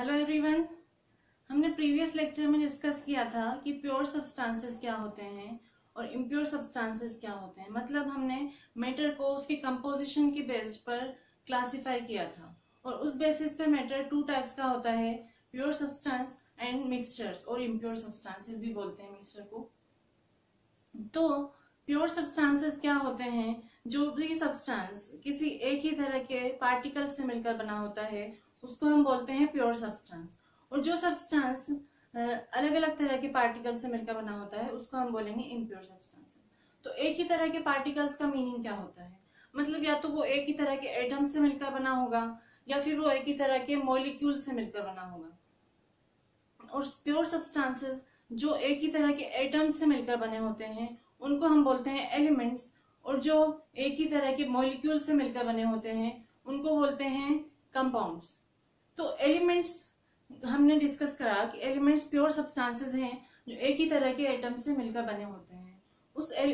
Hello everyone. हमने previous lecture में discuss किया था कि प्योर सब्सटेंसेस क्या होते हैं और इम्प्योर सब्सटेंसेस क्या होते हैं। मतलब हमने मैटर को उसकी कंपोजिशन की बेस पर क्लासिफाई किया था और उस बेसिस पे मैटर टू टाइप्स का होता है, प्योर सब्सटेंस एंड मिक्सचर्स, और इम्प्योर सब्सटेंसेस भी बोलते हैं मिक्सचर को। तो प्योर सब्सटेंसेस क्या होते हैं? जो भी सब्सटेंस किसी एक ही तरह के पार्टिकल से मिलकर बना होता है उसको हम बोलते हैं प्योर सब्सटेंस। और जो सब्सटेंस अलग अलग तरह के पार्टिकल से मिलकर बना होता है उसको हम बोलेंगे इम्प्योर सब्सटेंस। तो एक ही तरह के पार्टिकल्स का मीनिंग क्या होता है? मतलब या तो वो एक ही तरह के एटम से मिलकर बना होगा या फिर वो एक ही तरह के मॉलिक्यूल से मिलकर बना होगा। और प्योर सब्सटेंसेस जो एक ही तरह के एटम से मिलकर बने होते हैं उनको हम बोलते हैं एलिमेंट्स, और जो एक ही तरह के मॉलिक्यूल से मिलकर बने होते हैं उनको बोलते हैं कंपाउंड्स। तो एलिमेंट्स हमने डिस्कस करा कि एलिमेंट्स प्योर सब्सटेंसेस हैं जो एक ही तरह के एटम से मिलकर बने होते हैं।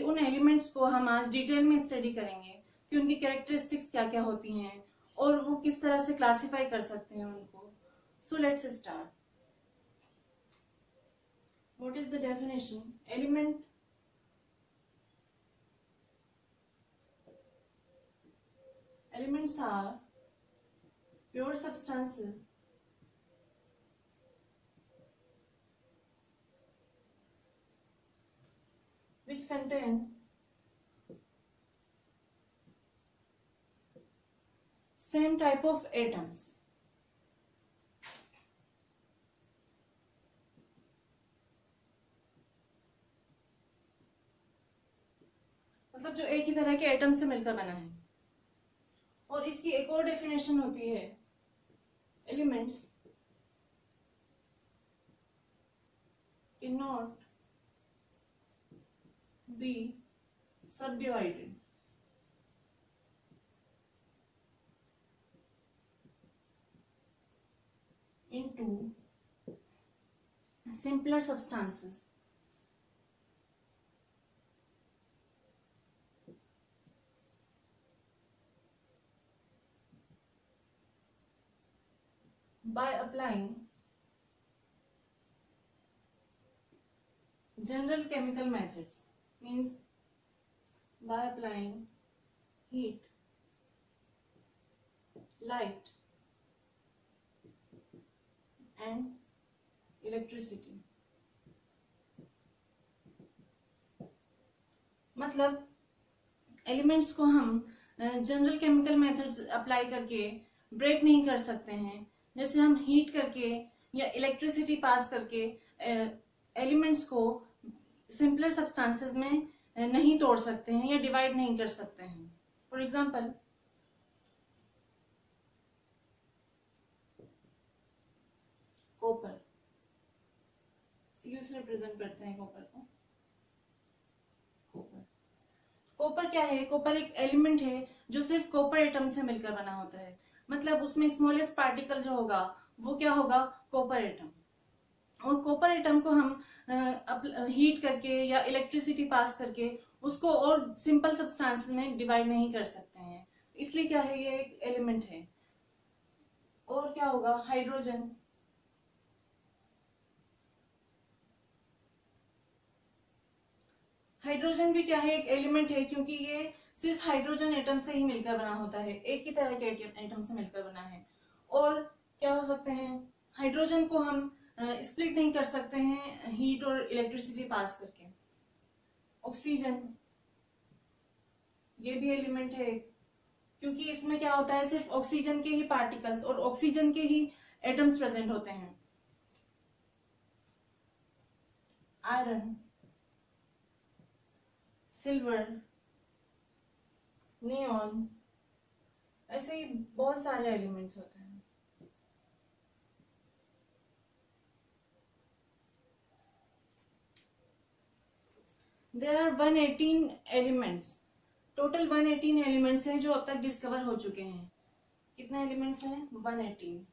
उन एलिमेंट्स को हम आज डिटेल में स्टडी करेंगे कि उनकी कैरेक्टरिस्टिक्स क्या क्या होती हैं और वो किस तरह से क्लासिफाई कर सकते हैं उनको। So let's start. What is the definition? Elements are pure substances which contain same type of atoms. मतलब जो एक ही तरह के एटम से मिलकर बना है। और इसकी एक और डेफिनेशन होती है, elements cannot be subdivided into simpler substances by applying general chemical methods, means by applying heat, light and electricity. मतलब एलिमेंट्स को हम जनरल केमिकल मेथड्स अप्लाई करके ब्रेक नहीं कर सकते हैं। जैसे हम हीट करके या इलेक्ट्रिसिटी पास करके एलिमेंट्स को सिंपलर सब्सटेंसेस में नहीं तोड़ सकते हैं या डिवाइड नहीं कर सकते हैं। फॉर एग्जांपल, कॉपर, सीयू से रिप्रेजेंट करते हैं कॉपर को। कॉपर क्या है? कॉपर एक एलिमेंट है जो सिर्फ कॉपर एटम से मिलकर बना होता है। मतलब उसमें स्मॉलेस्ट पार्टिकल जो होगा वो क्या होगा? Copper atom. और कॉपर एटम को हम हीट करके या इलेक्ट्रिसिटी पास करके उसको और सिंपल सब्सटेंस में डिवाइड नहीं कर सकते हैं, इसलिए क्या है, ये एक एलिमेंट है। और क्या होगा? हाइड्रोजन। हाइड्रोजन भी क्या है? एक एलिमेंट है, क्योंकि ये सिर्फ हाइड्रोजन एटम से ही मिलकर बना होता है, एक ही तरह के एटम से मिलकर बना है। और क्या हो सकते हैं? हाइड्रोजन को हम स्प्लिट नहीं कर सकते हैं हीट और इलेक्ट्रिसिटी पास करके। ऑक्सीजन, ये भी एलिमेंट है, क्योंकि इसमें क्या होता है, सिर्फ ऑक्सीजन के ही पार्टिकल्स और ऑक्सीजन के ही एटम्स प्रेजेंट होते हैं। आयरन, सिल्वर, नियॉन, ऐसे ही बहुत सारे एलिमेंट्स होते हैं। There are 118 elements. Total 118 elements हैं जो अब तक डिस्कवर हो चुके हैं। कितने एलिमेंट्स हैं? 118।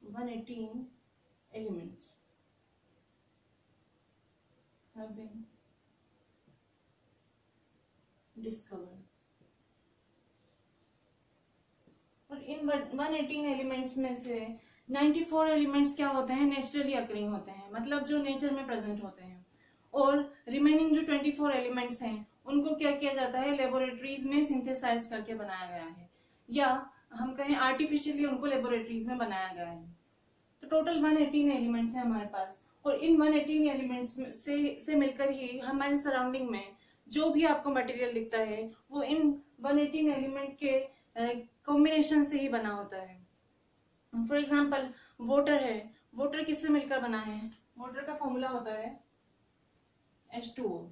118 elements have been discovered और इन 118 एलिमेंट्स में से 94 एलिमेंट्स क्या होते हैं, नेचुरली अकरिंग होते हैं, मतलब जो नेचर में प्रेजेंट होते हैं। और रिमेनिंग जो 24 एलिमेंट्स हैं उनको क्या किया जाता है, लेबोरेटरीज में सिंथेसाइज करके बनाया गया है, या हम कहें आर्टिफिशियली उनको लेबोरेटरीज में बनाया गया है। तो टोटल 118 एलिमेंट्स हैं हमारे पास, और इन 118 एलिमेंट्स से मिलकर ही हमारे सराउंडिंग में जो भी आपको मटेरियल दिखता है वो इन 118 एलिमेंट के कॉम्बिनेशन से ही बना होता है। फॉर एग्जाम्पल वाटर है, वाटर किससे मिलकर बना है, वाटर का फॉर्मूला होता है H2O।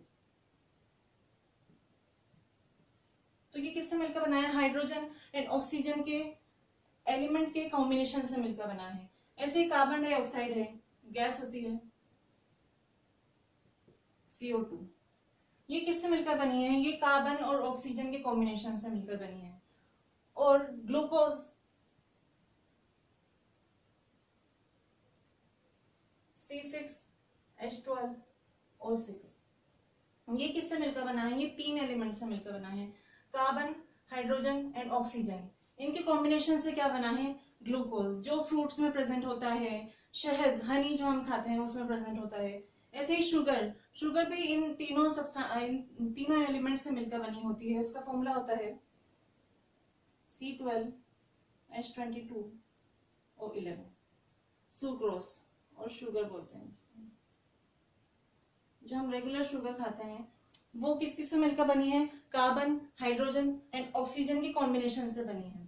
तो ये किससे मिलकर बना है, हाइड्रोजन एंड ऑक्सीजन के एलिमेंट के कॉम्बिनेशन से मिलकर बना है। ऐसे ही कार्बन डाइऑक्साइड है, गैस होती है CO2, ये किससे मिलकर बनी है, ये कार्बन और ऑक्सीजन के कॉम्बिनेशन से मिलकर बनी है। और ग्लूकोज C6H12O6, ये किससे मिलकर बना है, ये 3 एलिमेंट से मिलकर बना है, कार्बन, हाइड्रोजन एंड ऑक्सीजन। इनके कॉम्बिनेशन से क्या बना है, ग्लूकोज, जो फ्रूट्स में प्रेजेंट होता है, शहद, हनी जो हम खाते हैं उसमें प्रेजेंट होता है। ऐसे ही शुगर, शुगर भी इन तीनों एलिमेंट से मिलकर बनी होती है। इसका फॉर्मूला होता है C12H22O11, सुक्रोज और शुगर बोलते हैं। जो हम रेगुलर शुगर खाते हैं वो किस किस से मिलकर बनी है, कार्बन, हाइड्रोजन एंड ऑक्सीजन की कॉम्बिनेशन से बनी है।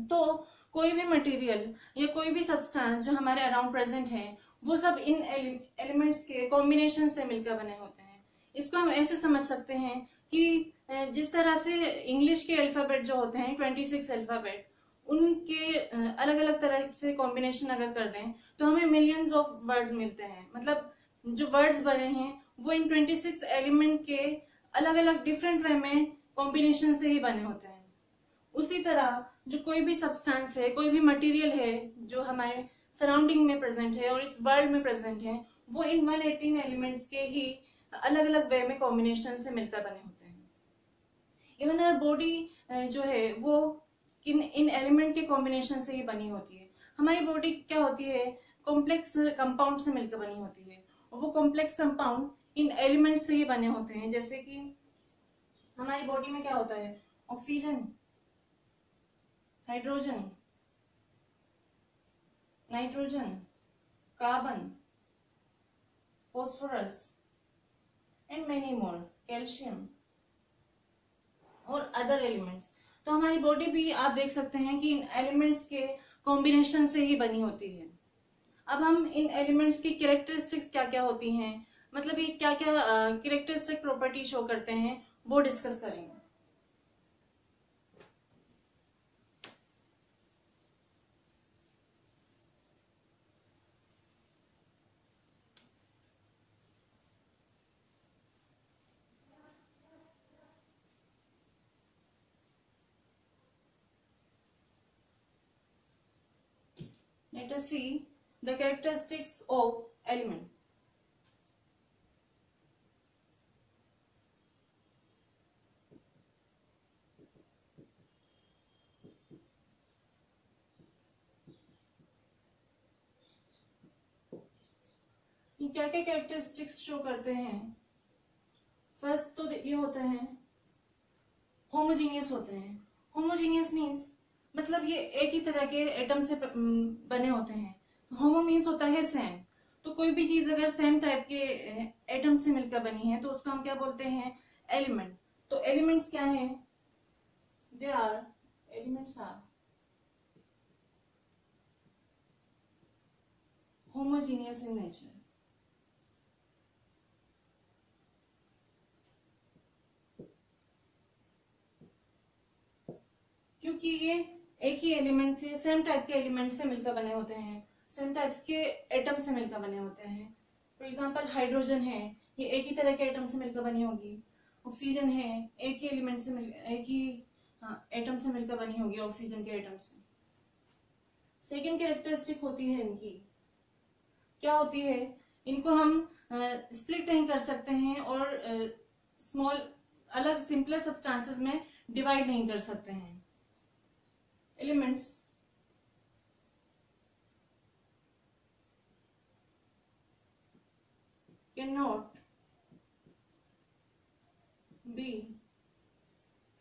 तो कोई भी मटेरियल या कोई भी सब्सटेंस जो हमारे अराउंड प्रेजेंट है वो सब इन एलिमेंट्स के कॉम्बिनेशन से मिलकर बने होते हैं। इसको हम ऐसे समझ सकते हैं कि जिस तरह से इंग्लिश के अल्फाबेट जो होते हैं 26 अल्फाबेट, उनके अलग अलग तरह से कॉम्बिनेशन अगर कर दें तो हमें मिलियंस ऑफ वर्ड्स मिलते हैं। मतलब जो वर्ड्स बने हैं वो इन 26 एलिमेंट के अलग अलग डिफरेंट वे में कॉम्बिनेशन से ही बने होते हैं। उसी तरह जो कोई भी सब्सटेंस है, कोई भी मटेरियल है जो हमारे सराउंडिंग में प्रेजेंट है और इस वर्ल्ड में प्रेजेंट है, वो इन 118 एलिमेंट्स के ही अलग अलग वे में कॉम्बिनेशन से मिलकर बने होते हैं। इवन आवर बॉडी जो है वो इन एलिमेंट के कॉम्बिनेशन से ही बनी होती है। हमारी बॉडी क्या होती है, कॉम्प्लेक्स कंपाउंड से मिलकर बनी होती है, और वो कॉम्प्लेक्स कंपाउंड इन एलिमेंट से ही बने होते हैं। जैसे कि हमारी बॉडी में क्या होता है, oxygen, hydrogen, nitrogen, carbon, phosphorus and many more, calcium और अदर एलिमेंट्स। तो हमारी बॉडी भी आप देख सकते हैं कि इन एलिमेंट्स के कॉम्बिनेशन से ही बनी होती है। अब हम इन एलिमेंट्स की कैरेक्टरिस्टिक्स क्या क्या होती हैं, मतलब ये क्या क्या कैरेक्टरिस्टिक प्रॉपर्टी शो करते हैं, वो डिस्कस करेंगे। Let us see the characteristics of element. ये क्या क्या कैरेक्टरिस्टिक्स शो करते हैं। फर्स्ट तो ये होते हैं होमोजीनियस होते हैं। होमोजीनियस मीन्स मतलब ये एक ही तरह के एटम से बने होते हैं। होमो मीन्स होता है सेम, तो कोई भी चीज अगर सेम टाइप के एटम से मिलकर बनी है तो उसको हम क्या बोलते हैं, एलिमेंट। तो एलिमेंट्स क्या है, they are elements are homogeneous in nature. क्योंकि ये एक ही एलिमेंट से, सेम टाइप के एलिमेंट से मिलकर बने होते हैं, सेम टाइप्स के एटम से मिलकर बने होते हैं। फॉर एग्जांपल हाइड्रोजन है, ये एक ही तरह के एटम से मिलकर बनी होगी। ऑक्सीजन है, एक ही एलिमेंट से एक ही एटम से मिलकर बनी होगी, ऑक्सीजन के एटम से। सेकेंड कैरेक्टरिस्टिक होती है इनकी, क्या होती है, इनको हम स्प्लिट नहीं कर सकते हैं और स्मॉल अलग सिंपलर सब्सटेंसेस में डिवाइड नहीं कर सकते हैं। Elements can not be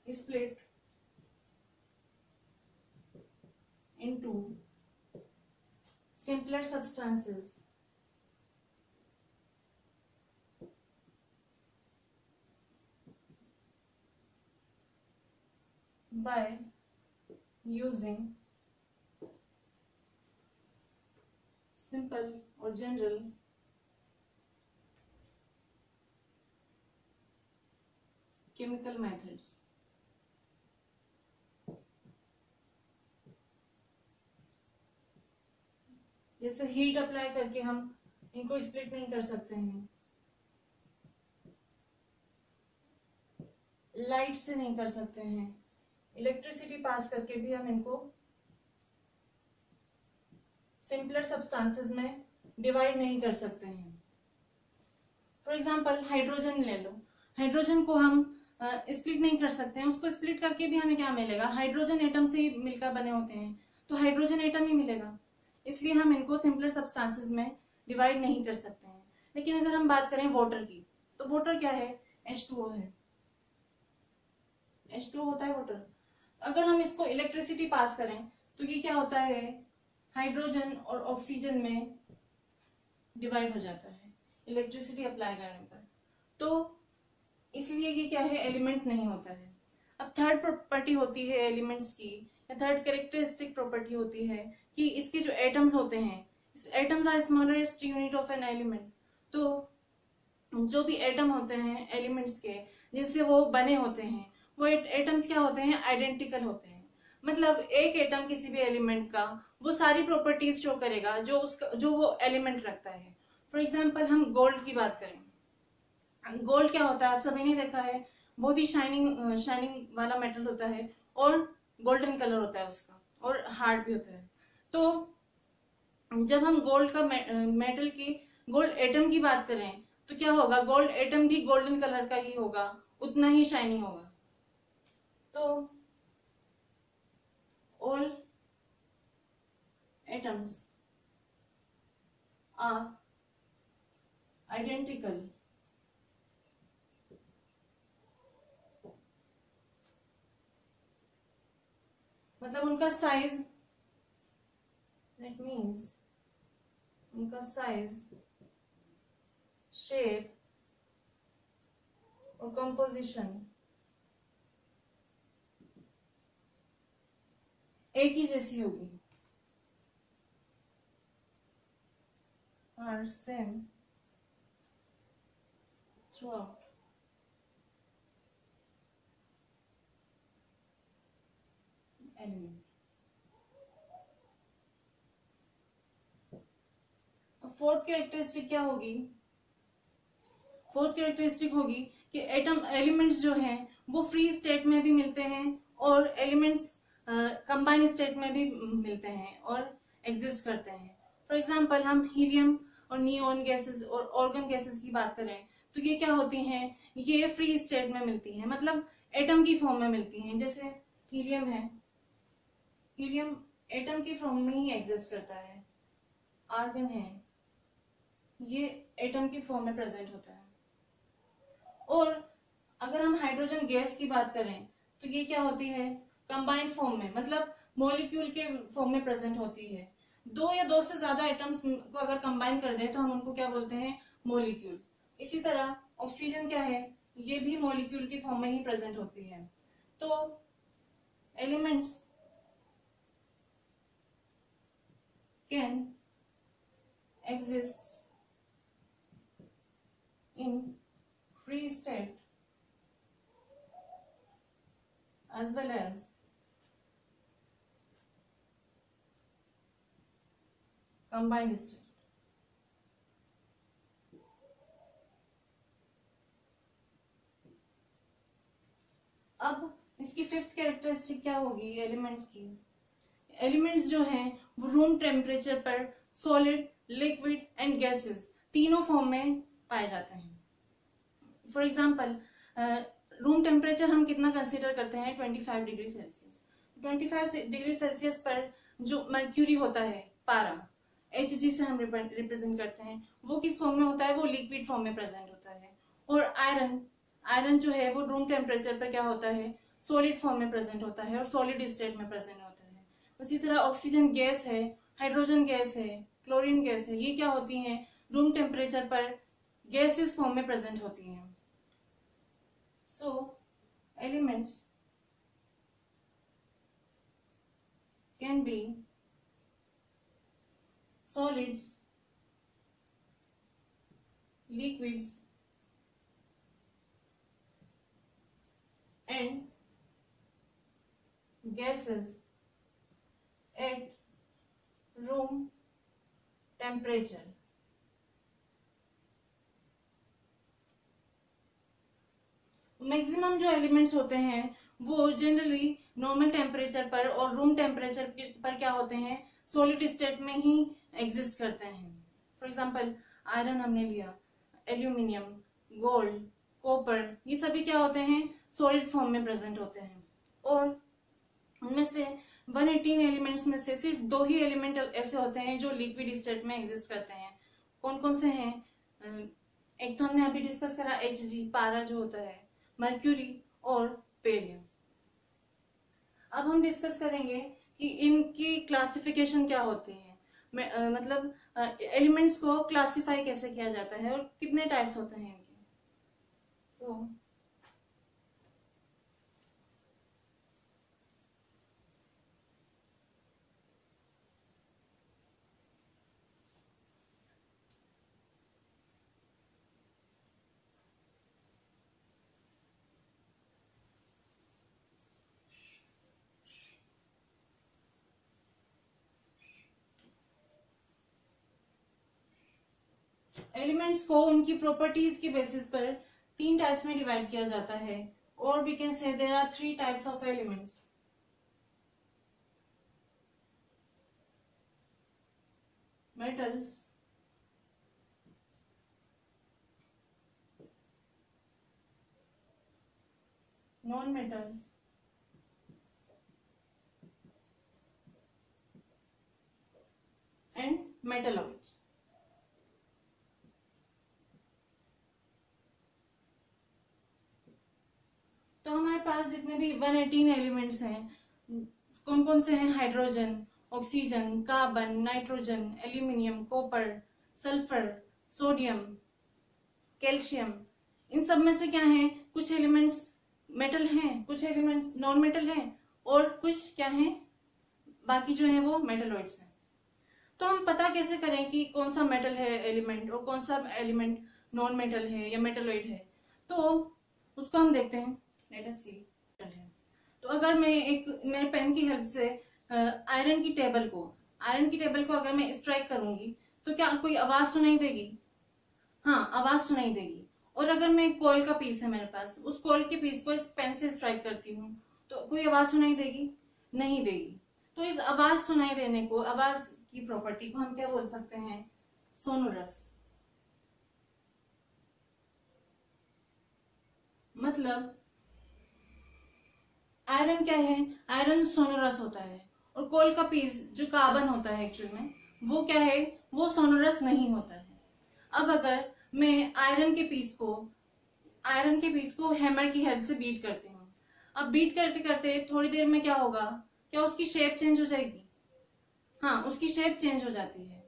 split into simpler substances by using simple or general chemical methods. जैसे हीट अप्लाई करके हम इनको स्प्लिट नहीं कर सकते हैं, लाइट से नहीं कर सकते हैं, इलेक्ट्रिसिटी पास करके भी हम इनको सिंपलर सब्सटेंसेस में डिवाइड नहीं कर सकते हैं। फॉर एग्जांपल हाइड्रोजन ले लो, हाइड्रोजन को हम स्प्लिट नहीं कर सकते हैं, उसको स्प्लिट करके भी हमें क्या मिलेगा, हाइड्रोजन एटम से ही मिलकर बने होते हैं, तो हाइड्रोजन एटम ही मिलेगा, इसलिए हम इनको सिंपलर सब्सटेंसेस में डिवाइड नहीं कर सकते हैं। लेकिन अगर हम बात करें वाटर की, तो वाटर क्या है, H2O है, H2O होता है वाटर। अगर हम इसको इलेक्ट्रिसिटी पास करें तो ये क्या होता है, हाइड्रोजन और ऑक्सीजन में डिवाइड हो जाता है इलेक्ट्रिसिटी अप्लाई करने पर, तो इसलिए ये क्या है, एलिमेंट नहीं होता है। अब थर्ड प्रॉपर्टी होती है एलिमेंट्स की, या थर्ड कैरेक्टरिस्टिक प्रॉपर्टी होती है कि इसके जो एटम्स होते हैं, atoms are smallest unit of an element. तो जो भी एटम होते हैं एलिमेंट्स के जिनसे वो बने होते हैं, वो एटम्स क्या होते हैं, आइडेंटिकल होते हैं। मतलब एक एटम किसी भी एलिमेंट का वो सारी प्रॉपर्टीज शो करेगा जो वो एलिमेंट रखता है। फॉर एग्जाम्पल हम गोल्ड की बात करें, गोल्ड क्या होता है, आप सभी ने देखा है, बहुत ही शाइनिंग वाला मेटल होता है और गोल्डन कलर होता है उसका, और हार्ड भी होता है। तो जब हम गोल्ड का मेटल की गोल्ड एटम की बात करें तो क्या होगा, गोल्ड एटम भी गोल्डन कलर का ही होगा, उतना ही शाइनिंग होगा। तो ऑल एटम्स आर आइडेंटिकल मतलब उनका साइज, दैट मीन्स उनका साइज, शेप और कंपोजिशन एक ही जैसी होगी, are same throughout. Element fourth characteristic क्या होगी, फोर्थ कैरेक्टरिस्टिक होगी कि एलिमेंट्स जो हैं वो फ्री स्टेट में भी मिलते हैं और एलिमेंट्स कंबाइन स्टेट में भी मिलते हैं और एग्जिस्ट करते हैं। फॉर एग्जांपल हम हीलियम और नियोन गैसेस और ऑर्गन गैसेस की बात करें तो ये क्या होती हैं, ये फ्री स्टेट में मिलती हैं, मतलब एटम की फॉर्म में मिलती हैं। जैसे हीलियम है, हीलियम एटम की फॉर्म में ही एग्जिस्ट करता है। आर्गन है, ये एटम की फॉर्म में प्रेजेंट होता है। और अगर हम हाइड्रोजन गैस की बात करें तो ये क्या होती है, कंबाइंड फॉर्म में, मतलब मॉलिक्यूल के फॉर्म में प्रेजेंट होती है। दो या दो से ज्यादा एटम्स को अगर कंबाइन कर दें तो हम उनको क्या बोलते हैं, मॉलिक्यूल। इसी तरह ऑक्सीजन क्या है, ये भी मॉलिक्यूल की फॉर्म में ही प्रेजेंट होती है। तो elements can exist in free state as well as combined state. अब इसकी फिफ्थ कैरेक्टरिस्टिक क्या होगी एलिमेंट्स की, एलिमेंट्स जो हैं वो रूम टेम्परेचर पर सॉलिड, लिक्विड एंड गैसेस तीनों फॉर्म में पाए जाते हैं। फॉर एग्जाम्पल रूम टेम्परेचर हम कितना कंसीडर करते हैं, 25 डिग्री सेल्सियस। 25 डिग्री सेल्सियस पर जो मर्क्यूरी होता है, पारा, Hg से हम रिप्रेजेंट करते हैं, वो किस फॉर्म में होता है, वो लिक्विड फॉर्म में प्रेजेंट होता है। और आयरन जो है वो रूम टेम्परेचर पर क्या होता है, सॉलिड फॉर्म में प्रेजेंट होता है और सॉलिड स्टेट में प्रेजेंट होता है। उसी तरह ऑक्सीजन गैस है, हाइड्रोजन गैस है, क्लोरीन गैस है, ये क्या होती हैं, रूम टेम्परेचर पर गैसेस फॉर्म में प्रेजेंट होती हैं। So elements can be solids, liquids and gases at room temperature. Maximum जो एलिमेंट्स होते हैं वो जनरली नॉर्मल टेम्परेचर पर और रूम टेम्परेचर पर क्या होते हैं, सॉलिड स्टेट में ही एग्जिस्ट करते हैं। फॉर एग्जांपल आयरन हमने लिया, एल्यूमिनियम, गोल्ड, कॉपर, ये सभी क्या होते हैं, सॉलिड फॉर्म में प्रेजेंट होते हैं। और उनमें से 118 एलिमेंट्स में से सिर्फ 2 ही एलिमेंट ऐसे होते हैं जो लिक्विड स्टेट में एग्जिस्ट करते हैं। कौन कौन से हैं, एक तो हमने अभी डिस्कस करा Hg, पारा जो होता है, मर्क्यूरी और बेरियम। अब हम डिस्कस करेंगे कि इनकी क्लासिफिकेशन क्या होती है, मतलब एलिमेंट्स को क्लासिफाई कैसे किया जाता है और कितने टाइप्स होते हैं इनके। सो एलिमेंट्स को उनकी प्रॉपर्टीज के बेसिस पर 3 टाइप्स में डिवाइड किया जाता है, और we can say there are 3 types of elements. Metals, non metals and metalloids. तो हमारे पास जितने भी 118 एलिमेंट्स हैं, कौन कौन से हैं, hydrogen, oxygen, carbon, nitrogen, aluminium, copper, sulphur, sodium, calcium. इन सब में से क्या है, कुछ एलिमेंट्स मेटल हैं, कुछ एलिमेंट्स नॉन मेटल हैं और कुछ क्या हैं, बाकी जो है वो मेटलॉइड्स हैं। तो हम पता कैसे करें कि कौन सा मेटल है एलिमेंट और कौन सा एलिमेंट नॉन मेटल है या मेटलॉइड है, तो उसको हम देखते हैं। लेट अस सी। तो अगर मैं मेरे पेन की हेल्प से आयरन की टेबल को अगर मैं स्ट्राइक करूंगी तो क्या कोई आवाज सुनाई देगी? हाँ, आवाज सुनाई देगी। और अगर मैं कोल का पीस है मेरे पास, उस कोल के पीस को इस पेन से स्ट्राइक करती हूँ तो कोई आवाज सुनाई देगी? नहीं देगी। तो इस आवाज सुनाई देने को, आवाज की प्रॉपर्टी को हम क्या बोल सकते हैं, सोनोरस। मतलब आयरन क्या है, आयरन सोनोरस होता है, और कोल का पीस जो कार्बन होता है एक्चुअल में, वो क्या है, वो सोनोरस नहीं होता है। अब अगर मैं आयरन के पीस को हैमर की हेल्प से बीट करती हूँ, अब बीट करते करते थोड़ी देर में क्या होगा, क्या उसकी शेप चेंज हो जाएगी? हाँ, उसकी शेप चेंज हो जाती है।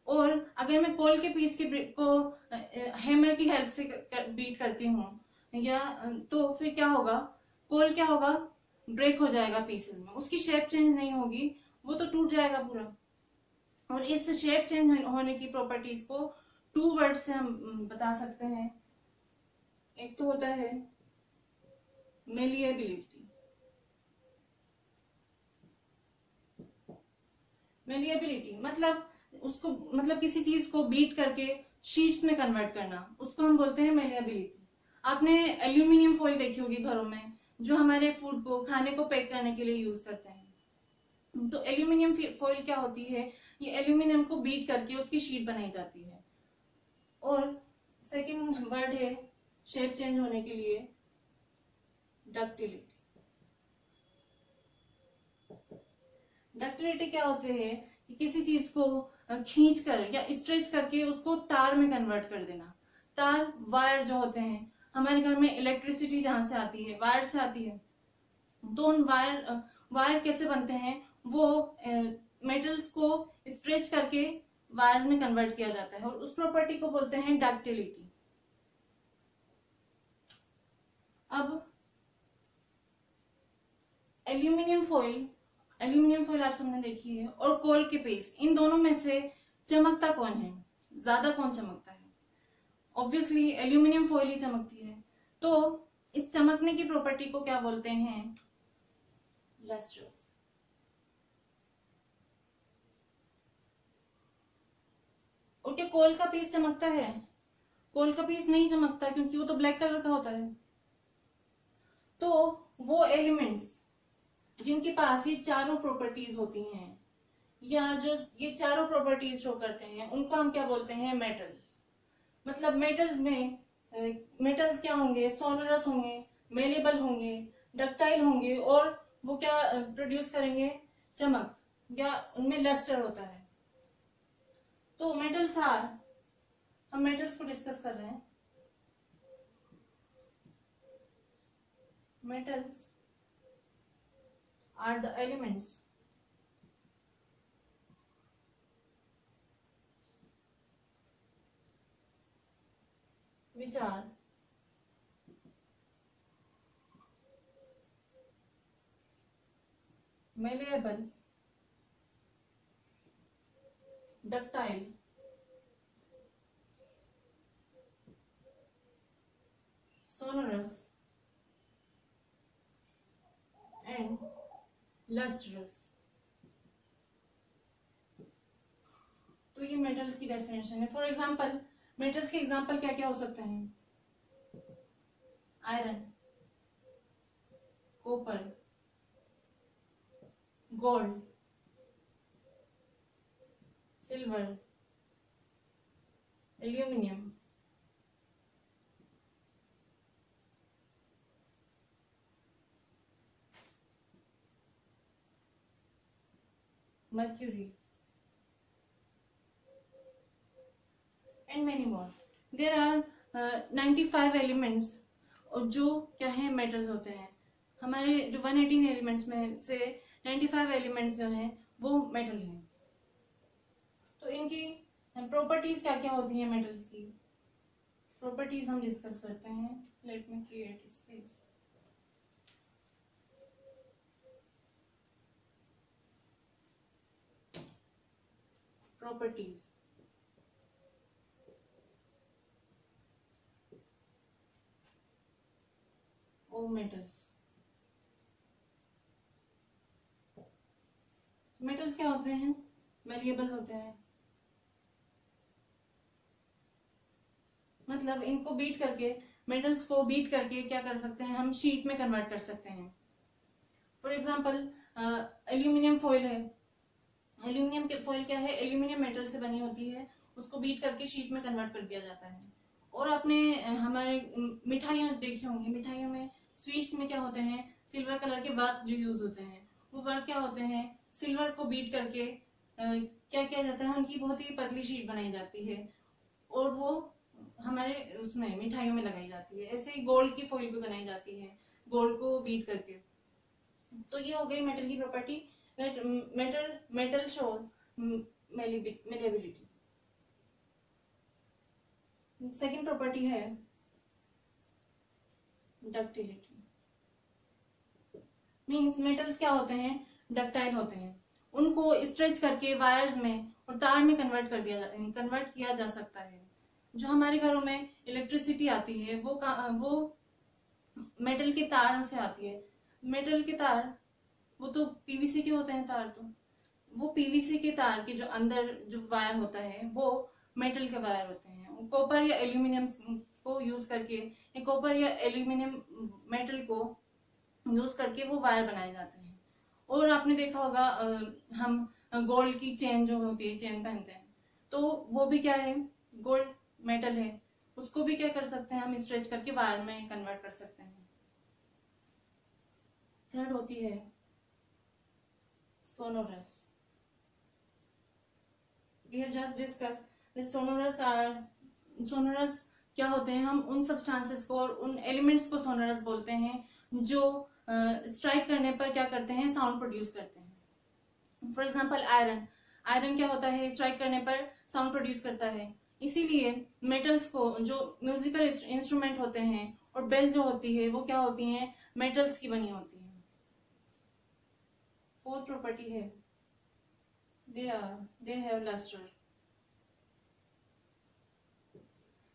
और अगर मैं कोल के पीस को हैमर की हेल्प से बीट करती हूँ या तो फिर क्या होगा, कोल क्या होगा, ब्रेक हो जाएगा पीसेस में, उसकी शेप चेंज नहीं होगी, वो तो टूट जाएगा पूरा। और इस शेप चेंज होने की प्रॉपर्टीज को 2 वर्ड से हम बता सकते हैं। एक तो होता है मेलिएबिलिटी, मतलब किसी चीज को बीट करके शीट्स में कन्वर्ट करना, उसको हम बोलते हैं मेलिएबिलिटी। आपने एल्यूमिनियम फॉइल देखी होगी घरों में, जो हमारे फूड को, खाने को पैक करने के लिए यूज करते हैं। तो एल्यूमिनियम फॉइल क्या होती है, ये एल्यूमिनियम को बीट करके उसकी शीट बनाई जाती है। और सेकंड वर्ड है शेप चेंज होने के लिए, डक्टिलिटी। डक्टिलिटी क्या होती है कि किसी चीज को खींच कर या स्ट्रेच करके उसको तार में कन्वर्ट कर देना। तार, वायर जो होते हैं, हमारे घर में इलेक्ट्रिसिटी जहां से आती है वायर से आती है। तो उन वायर कैसे बनते हैं, वो मेटल्स को स्ट्रेच करके वायर्स में कन्वर्ट किया जाता है और उस प्रॉपर्टी को बोलते हैं डक्टिलिटी। अब एल्यूमिनियम फॉइल आप सबने देखी है, और कोल के पेस्ट, इन दोनों में से चमकता कौन है, ज्यादा कौन चमकता है? ऑब्वियसली एल्यूमिनियम फॉइल ही चमकती है। तो इस चमकने की प्रॉपर्टी को क्या बोलते हैं? लस्ट्रस। और क्या कोल का पीस चमकता है? कोल का पीस नहीं चमकता, क्योंकि वो तो ब्लैक कलर का होता है। तो वो एलिमेंट्स जिनके पास ये चारों प्रॉपर्टीज होती हैं, या जो ये चारों प्रॉपर्टीज शो करते हैं, उनको हम क्या बोलते हैं? मेटल्स। मतलब मेटल्स में मेटल्स क्या होंगे? सोनरस होंगे, मेलेबल होंगे, डक्टाइल होंगे, और वो क्या प्रोड्यूस करेंगे? चमक, या उनमें लस्टर होता है। तो मेटल्स आर, हम मेटल्स को डिस्कस कर रहे हैं। Metals are the elements which are malleable, ductile, sonorous and lustrous। तो ये मेटल्स की डेफिनेशन है। फॉर एग्जांपल, मेटल्स के एग्जांपल क्या क्या हो सकते हैं? Iron, copper, gold, silver, aluminium, mercury and many more। There are 95 elements, और जो क्या है? मेटल्स होते हैं। हमारे जो 118 एलिमेंट्स में से 95 एलिमेंट्स जो हैं वो मेटल हैं। तो इनकी प्रॉपर्टीज क्या क्या होती हैं? मेटल्स की प्रॉपर्टीज हम डिस्कस करते हैं। Let me create space. Properties, of metals. Metals क्या होते हैं? वेरिएबल्स होते हैं। मतलब इनको बीट करके, मेटल्स को बीट करके क्या कर सकते हैं? हम शीट में कन्वर्ट कर सकते हैं। फॉर एग्जांपल, एल्यूमिनियम फॉइल है। एल्यूमिनियम फॉइल क्या है? एल्यूमिनियम मेटल से बनी होती है, उसको बीट करके शीट में कन्वर्ट कर दिया जाता है। और आपने हमारे मिठाइयाँ देखी होंगी, मिठाइयों में, स्वीट्स में क्या होते हैं? सिल्वर कलर के वर्क जो यूज होते हैं, वो वर्क क्या होते हैं? सिल्वर को बीट करके क्या किया जाता है? उनकी बहुत ही पतली शीट बनाई जाती है, और वो हमारे उसमें मिठाइयों में लगाई जाती है। ऐसे ही गोल्ड की फॉइल भी बनाई जाती है, गोल्ड को बीट करके। तो ये हो गई मेटल की property. Metal shows malleability. Second property है डक्टिलिटी। मीन्स मेटल्स क्या होते हैं? डक्टाइल होते हैं। उनको स्ट्रेच करके वायर्स में और तार में कन्वर्ट किया जा सकता है। जो हमारे घरों में इलेक्ट्रिसिटी आती है वो मेटल के तार से आती है। मेटल के तार, वो तो पीवीसी के होते हैं तार, तो वो पीवीसी के तार के जो अंदर जो वायर होता है वो मेटल के वायर होते हैं। कॉपर या एल्यूमिनियम को यूज करके, या कॉपर या एल्यूमिनियम मेटल को यूज करके वो वायर बनाए जाते हैं। और आपने देखा होगा हम गोल्ड की चेन जो होती है, चेन पहनते हैं, तो वो भी क्या है? गोल्ड मेटल है। उसको भी क्या कर सकते हैं? हम स्ट्रेच करके वायर में कन्वर्ट कर सकते हैं। थर्ड होती है sonorous. We have just discussed the sonorous क्या होते हैं. हम उन सब्सटेंसेस को और उन एलिमेंट्स को सोनरस बोलते हैं जो स्ट्राइक करने पर क्या करते हैं, साउंड प्रोड्यूस करते हैं. फॉर एग्जाम्पल आयरन क्या होता है, स्ट्राइक करने पर साउंड प्रोड्यूस करता है. इसीलिए मेटल्स को, जो म्यूजिकल इंस्ट्रूमेंट होते हैं और बेल जो होती है वो क्या होती हैं, मेटल्स की बनी होती है. फोर्थ प्रॉपर्टी है दे हैव लस्टर.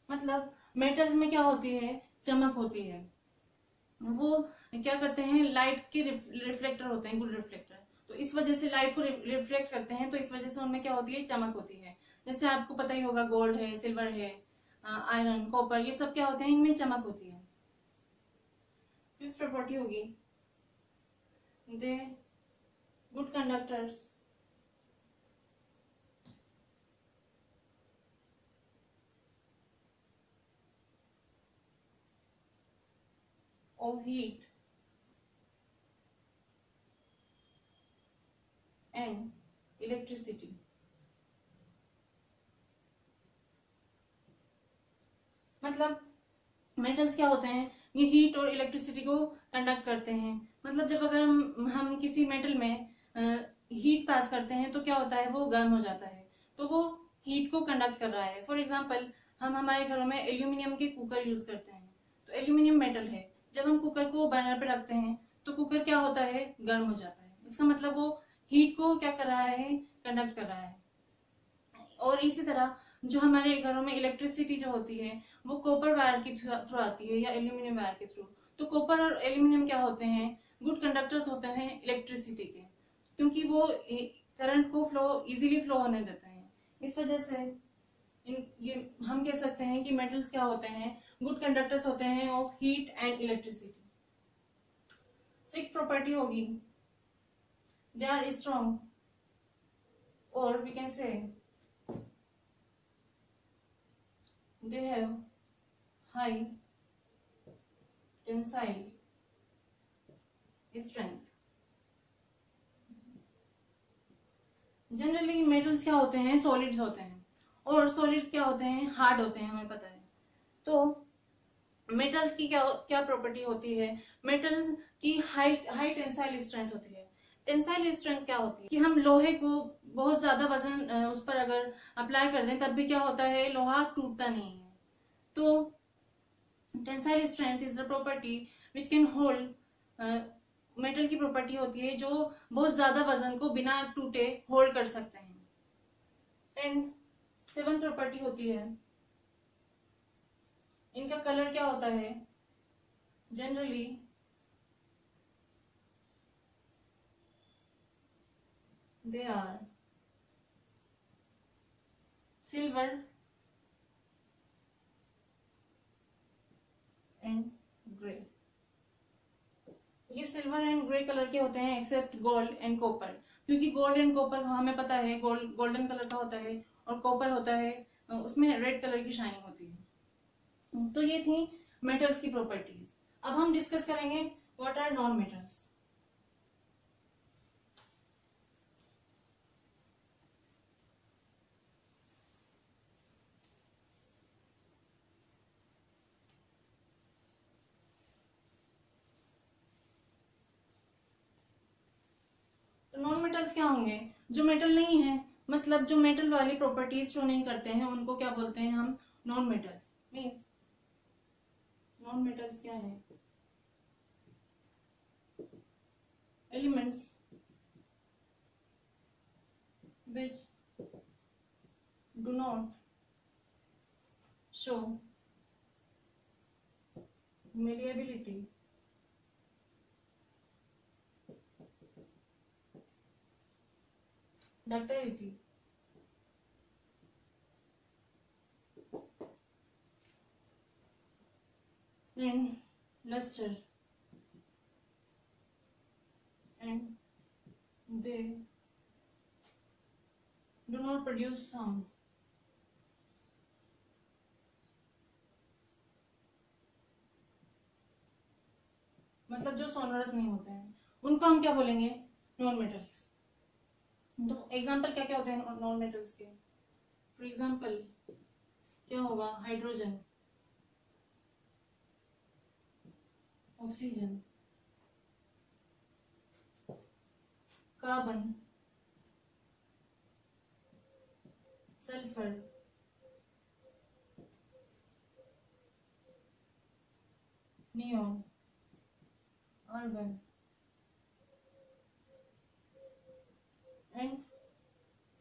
मतलब मेटल्स में क्या होती है, चमक होती है. वो क्या करते हैं, लाइट के रिफ्लेक्टर होते हैं, गुड रिफ्लेक्टर. तो इस वजह से लाइट को रिफ्लेक्ट करते हैं, तो इस वजह से उनमें क्या होती है, चमक होती है. जैसे आपको पता ही होगा, गोल्ड है, सिल्वर है, आयरन, कॉपर, ये सब क्या होते हैं, इनमें चमक होती है. फिफ्थ प्रॉपर्टी होगी they good conductors of heat and electricity. मतलब मेटल्स क्या होते हैं, ये हीट और इलेक्ट्रिसिटी को कंडक्ट करते हैं. मतलब जब अगर हम किसी मेटल में हीट पास करते हैं तो क्या होता है, वो गर्म हो जाता है, तो वो हीट को कंडक्ट कर रहा है. फॉर एग्जांपल, हम हमारे घरों में एल्यूमिनियम के कुकर यूज करते हैं, तो एल्यूमिनियम मेटल है. जब हम कुकर को बर्नर पे रखते हैं तो कुकर क्या होता है, गर्म हो जाता है. इसका मतलब वो हीट को क्या कर रहा है, कंडक्ट कर रहा है. और इसी तरह जो हमारे घरों में इलेक्ट्रिसिटी जो होती है वो कॉपर वायर के थ्रू आती है या एल्यूमिनियम वायर के थ्रू. तो कॉपर और एल्यूमिनियम क्या होते हैं, गुड कंडक्टर्स होते हैं इलेक्ट्रिसिटी के, क्योंकि वो करंट को इजीली फ्लो होने देते हैं. इस वजह से ये हम कह सकते हैं कि मेटल्स क्या होते हैं, गुड कंडक्टर्स होते हैं of heat and electricity. Sixth property होगी दे आर स्ट्रॉन्ग, और we can say they have high tensile strength. Generally metals क्या होते हैं, सॉलिड्स होते हैं, और सॉलिड्स क्या होते हैं, हार्ड होते हैं, हमें पता है. तो मेटल्स की क्या क्या प्रॉपर्टी होती है, मेटल्स की हाई टेंसाइल स्ट्रेंथ होती है. टेंसाइल स्ट्रेंथ क्या होती है कि हम लोहे को बहुत ज्यादा वजन उस पर अगर अप्लाई कर दें तब भी क्या होता है, लोहा टूटता नहीं है. तो tensile strength is the property which can hold, metal की प्रॉपर्टी होती है जो बहुत ज्यादा वजन को बिना टूटे होल्ड कर सकते हैं. एंड सेवंथ प्रॉपर्टी होती है, इनका कलर क्या होता है, generally they are silver and grey. ये सिल्वर एंड ग्रे कलर के होते हैं एक्सेप्ट गोल्ड एंड कॉपर, क्योंकि गोल्ड एंड कॉपर हमें पता है गोल्डन कलर का होता है, और कॉपर होता है उसमें रेड कलर की शाइनिंग होती है. तो ये थी मेटल्स की प्रॉपर्टीज. अब हम डिस्कस करेंगे what are non metals. Non metals क्या होंगे, जो मेटल नहीं है, मतलब जो मेटल वाली प्रॉपर्टीज शो नहीं करते हैं उनको क्या बोलते हैं हम, non metals. Means non metals क्या है, elements which do not show malleability, ductility, and luster, and they do not produce sound. मतलब जो सोनरस नहीं होते हैं उनको हम क्या बोलेंगे, नॉन मेटल्स. तो एग्जाम्पल क्या क्या होते हैं नॉन मेटल्स के? फॉर एग्जाम्पल क्या होगा? Hydrogen, oxygen, carbon, sulphur, neon, argon and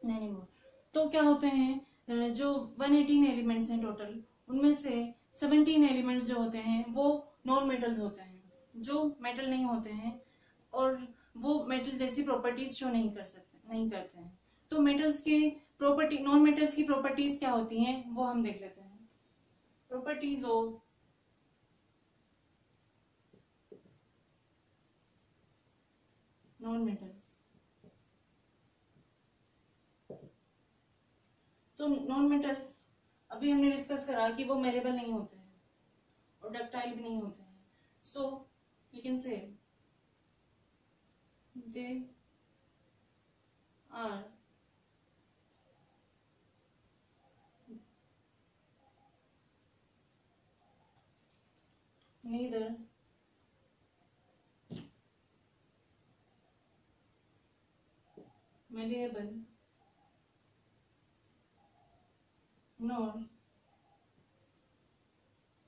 many more. तो क्या होते हैं, जो 118 एलिमेंट्स हैं टोटल, उनमें से 17 एलिमेंट्स जो होते हैं वो नॉन मेटल्स होते हैं, जो मेटल नहीं होते हैं और वो मेटल जैसी प्रॉपर्टीज शो नहीं करते हैं। तो मेटल्स के प्रॉपर्टी, नॉन मेटल्स की प्रॉपर्टीज क्या होती हैं वो हम देख लेते हैं। Properties of non metals. तो नॉन मेटल्स अभी हमने डिस्कस करा कि वो मेलेबल नहीं होते हैं और डक्टाइल भी नहीं होते हैं। सो you can say they are neither malleable nor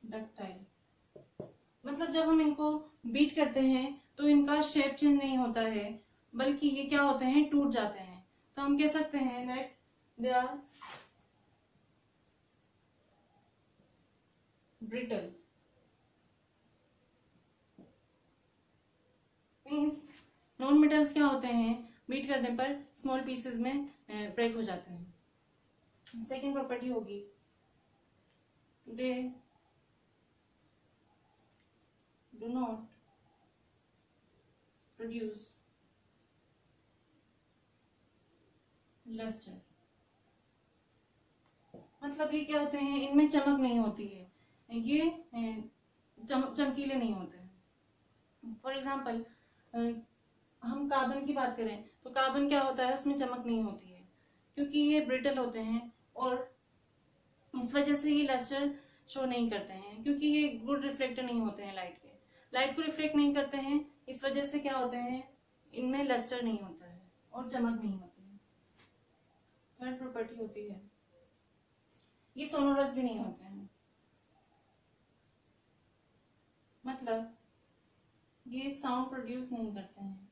ductile। मतलब जब हम इनको बीट करते हैं तो इनका शेप चेंज नहीं होता है, बल्कि ये क्या होते हैं, टूट जाते हैं। तो हम कह सकते हैं that they are brittle. Means non metals क्या होते हैं, बीट करने पर स्मॉल पीसेस में ब्रेक हो जाते हैं। सेकेंड प्रॉपर्टी होगी they do not produce lustre. मतलब ये क्या होते हैं, इनमें चमक नहीं होती है, ये चमकीले नहीं होते हैं। फॉर एग्जाम्पल हम कार्बन की बात करें तो कार्बन क्या होता है, उसमें चमक नहीं होती है क्योंकि ये ब्रिटल होते हैं और इस वजह से ये लस्टर शो नहीं करते हैं, क्योंकि ये गुड रिफ्लेक्टर नहीं होते हैं लाइट के, लाइट को रिफ्लेक्ट नहीं करते हैं। इस वजह से क्या होते हैं, इनमें लस्टर नहीं होता है और चमक नहीं होती है। थर्ड प्रॉपर्टी होती है ये सोनोरस भी नहीं होते हैं, मतलब ये साउंड प्रोड्यूस नहीं करते हैं,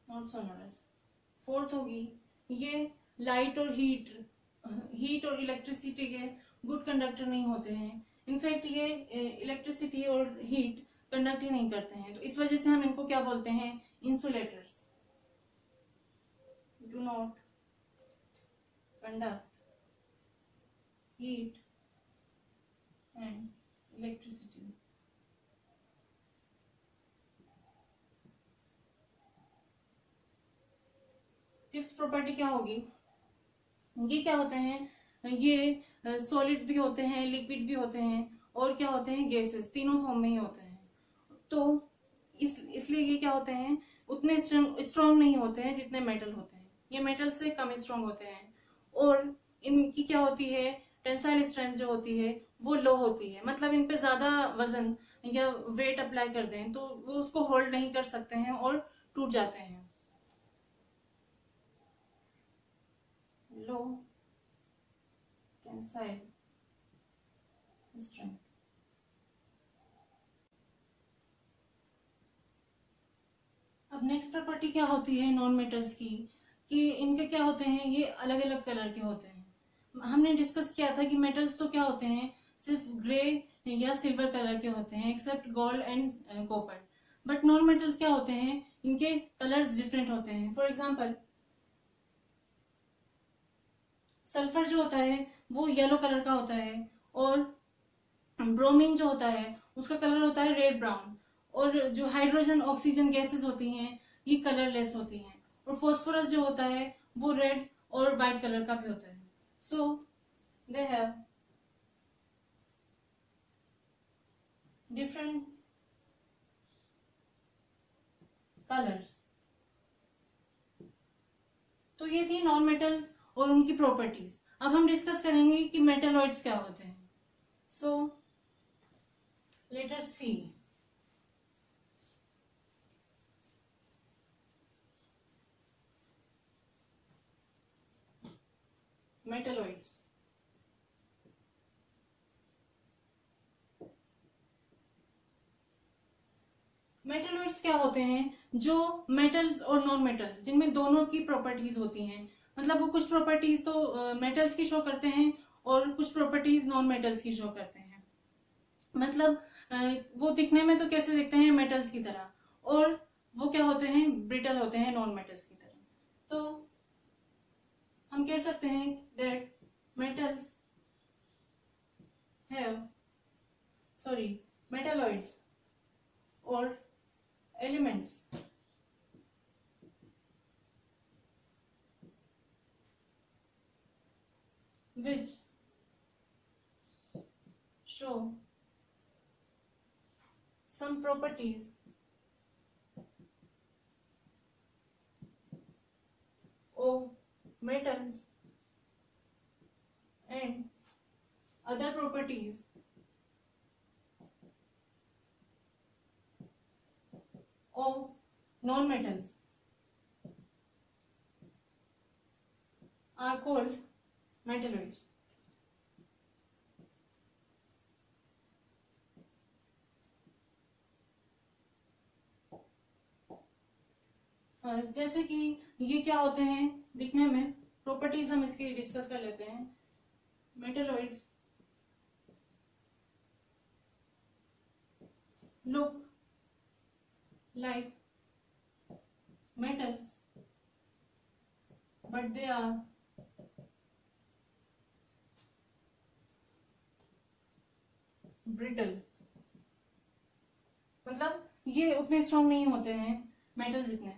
नॉट सोनोरस। फोर्थ होगी ये लाइट और हीट और इलेक्ट्रिसिटी के गुड कंडक्टर नहीं होते हैं। इनफैक्ट ये इलेक्ट्रिसिटी और हीट कंडक्ट ही नहीं करते हैं, तो इस वजह से हम इनको क्या बोलते हैं, insulators. Do not conduct heat and electricity. Fifth property क्या होगी, ये क्या होते हैं, ये सॉलिड भी होते हैं, लिक्विड भी होते हैं और क्या होते हैं, गैसेस, तीनों फॉर्म में ही होते हैं। तो इसलिए ये क्या होते हैं, उतने स्ट्रॉन्ग नहीं होते हैं जितने मेटल होते हैं, ये मेटल से कम स्ट्रॉन्ग होते हैं। और इनकी क्या होती है, टेंसाइल स्ट्रेंथ जो होती है वो लो होती है, मतलब इन पे ज्यादा वजन या वेट अप्लाई कर दें तो वो उसको होल्ड नहीं कर सकते हैं और टूट जाते हैं। लो टेंसाइल स्ट्रेंथ। अब नेक्स्ट प्रॉपर्टी क्या होती है नॉन मेटल्स की, कि इनके क्या होते हैं, ये अलग अलग कलर के होते हैं। हमने डिस्कस किया था कि मेटल्स तो क्या होते हैं, सिर्फ ग्रे या सिल्वर कलर के होते हैं except gold and copper. But non metals क्या होते हैं, इनके कलर्स डिफरेंट होते हैं। फॉर एग्जाम्पल सल्फर जो होता है वो येलो कलर का होता है और ब्रोमीन जो होता है उसका कलर होता है रेड ब्राउन, और जो हाइड्रोजन ऑक्सीजन गैसेस होती हैं ये कलरलेस होती हैं, और फॉस्फोरस जो होता है वो रेड और व्हाइट कलर का भी होता है। सो दे हैव डिफरेंट कलर्स तो ये थी नॉन मेटल्स और उनकी प्रॉपर्टीज। अब हम डिस्कस करेंगे कि मेटलॉइड्स क्या होते हैं। सो लेट अस सी। मेटलॉइड्स, मेटलॉइड्स क्या होते हैं? जो मेटल्स और नॉन मेटल्स जिनमें दोनों की प्रॉपर्टीज होती हैं, मतलब वो कुछ प्रॉपर्टीज तो मेटल्स की शो करते हैं और कुछ प्रॉपर्टीज नॉन मेटल्स की शो करते हैं। मतलब वो दिखने में तो कैसे दिखते हैं? मेटल्स की तरह, और वो क्या होते हैं? ब्रिटल होते हैं, नॉन मेटल्स की तरह। तो हम कह सकते हैं दैट मेटल्स हैव मेटलॉइड्स और elements which show some properties of metals and other properties of non-metals are called metalloids. जैसे कि ये क्या होते हैं दिखने में, प्रॉपर्टीज हम इसकी डिस्कस कर लेते हैं। Metalloids look like metals, but they are brittle। मतलब ये उतने स्ट्रॉन्ग नहीं होते हैं मेटल जितने,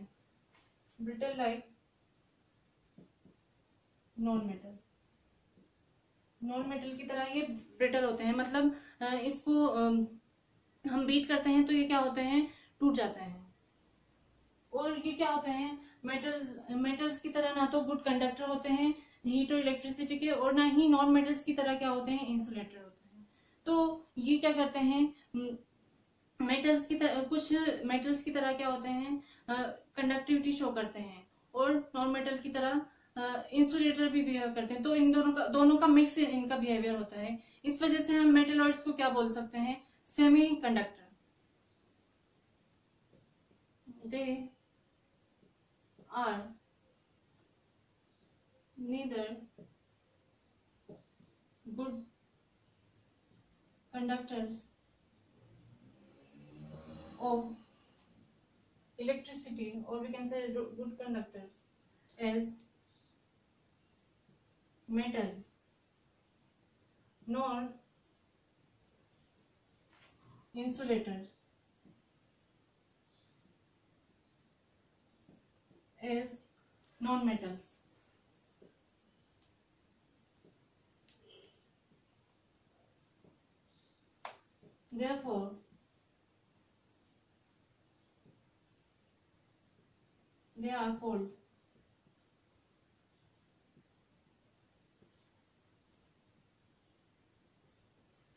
brittle like non metal. Non metal की तरह ये ब्रिटल होते हैं, मतलब इसको हम बीट करते हैं तो ये क्या होते हैं? टूट जाते हैं। और ये क्या होते हैं? मेटल्स की तरह ना तो गुड कंडक्टर होते हैं हीट और इलेक्ट्रिसिटी के, और ना ही नॉन मेटल्स की तरह क्या होते हैं? इंसुलेटर होते हैं। तो ये क्या करते हैं? मेटल्स की तरह, कुछ मेटल्स की तरह क्या होते हैं? कंडक्टिविटी शो करते हैं, और नॉन मेटल की तरह इंसुलेटर भी बिहेव करते हैं। तो इन दोनों का मिक्स इनका बिहेवियर होता है। इस वजह से हम मेटलॉइड्स को क्या बोल सकते हैं? Semi conductor. They are neither good conductors of electricity, or we can say good conductors as metals, nor insulators as non-metals। Therefore, they are called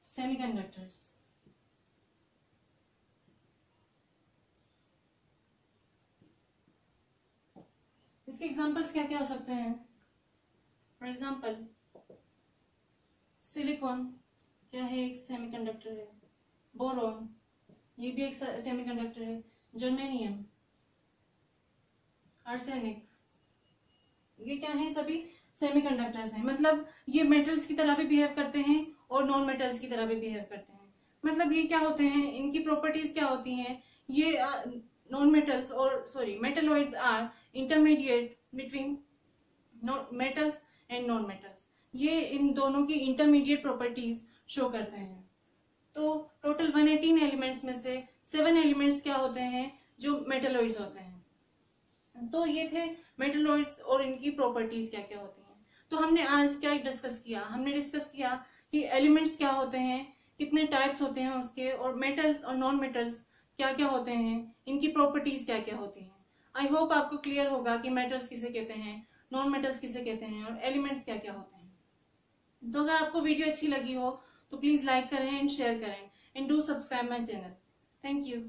semiconductors। इसके एग्जाम्पल्स क्या क्या हो सकते हैं? फॉर एग्जाम्पल सिलिकॉन क्या है? एक सेमीकंडक्टर है। बोरॉन ये भी एक सेमीकंडक्टर है। जर्मेनियम, आर्सेनिक, ये क्या है? सभी सेमीकंडक्टर्स हैं। मतलब ये मेटल्स की तरह भी बिहेव करते हैं और नॉन मेटल्स की तरह भी बिहेव करते हैं। मतलब ये क्या होते हैं? इनकी प्रॉपर्टीज क्या होती हैं? ये नॉन मेटल्स और metalloids are intermediate between metals and non metals. ये इन दोनों की इंटरमीडिएट प्रॉपर्टीज शो करते हैं। तो टोटल 118 एलिमेंट्स में से 7 एलिमेंट्स क्या होते हैं? जो मेटलॉइड्स होते हैं। तो ये थे मेटलॉइड्स और इनकी प्रॉपर्टीज क्या क्या होती हैं। तो हमने आज क्या डिस्कस किया? हमने डिस्कस किया कि एलिमेंट्स क्या होते हैं, कितने टाइप्स होते हैं उसके, और मेटल्स और नॉन मेटल्स क्या क्या होते हैं, इनकी प्रॉपर्टीज क्या क्या होती हैं। आई होप आपको क्लियर होगा कि मेटल्स किसे कहते हैं, नॉन मेटल्स किसे कहते हैं और एलिमेंट्स क्या क्या होते हैं। तो अगर आपको वीडियो अच्छी लगी हो तो प्लीज लाइक करें एंड शेयर करें and do subscribe my channel. Thank you.